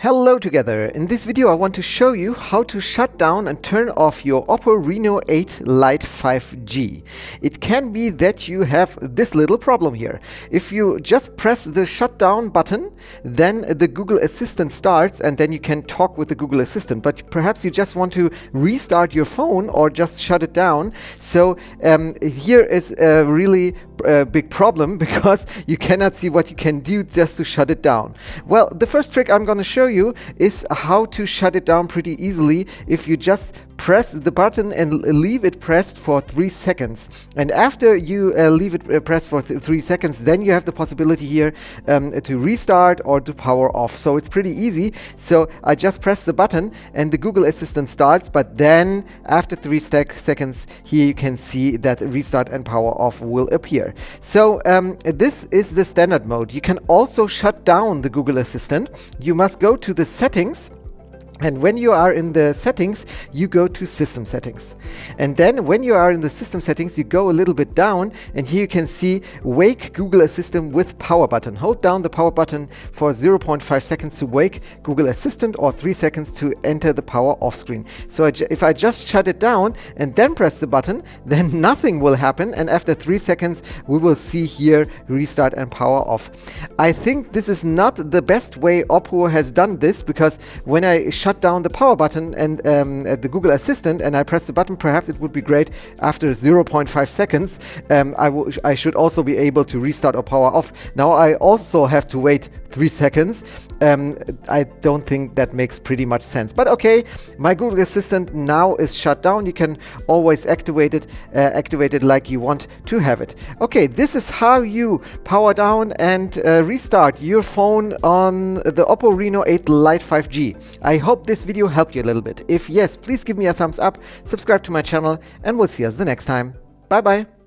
Hello together! In this video I want to show you how to shut down and turn off your OPPO Reno8 Lite 5G. It can be that you have this little problem here. If you just press the shutdown button, then the Google Assistant starts and then you can talk with the Google Assistant. But perhaps you just want to restart your phone or just shut it down. So here is a really big problem because you cannot see what you can do just to shut it down. Well, the first trick I'm going to show you is how to shut it down pretty easily if you just press the button and leave it pressed for 3 seconds. And after you leave it pressed for 3 seconds, then you have the possibility here to restart or to power off. So it's pretty easy. So I just press the button and the Google Assistant starts, but then after 3 seconds here you can see that restart and power off will appear. So this is the standard mode. You can also shut down the Google Assistant. You must go to the settings. And when you are in the settings, you go to system settings. And then when you are in the system settings, you go a little bit down and here you can see wake Google Assistant with power button. Hold down the power button for 0.5 seconds to wake Google Assistant or 3 seconds to enter the power off screen. So if I just shut it down and then press the button, then nothing will happen. And after 3 seconds, we will see here restart and power off. I think this is not the best way OPPO has done this, because when I shut down the power button and the Google Assistant and I press the button, perhaps it would be great after 0.5 seconds I should also be able to restart or power off. Now I also have to wait 3 seconds. I don't think that makes pretty much sense, but okay, my Google Assistant now is shut down. You can always activate it like you want to have it. Okay, this is how you power down and restart your phone on the OPPO Reno8 Lite 5G. I hope this video helped you a little bit. If yes, please give me a thumbs up, subscribe to my channel, and we'll see us the next time. Bye bye.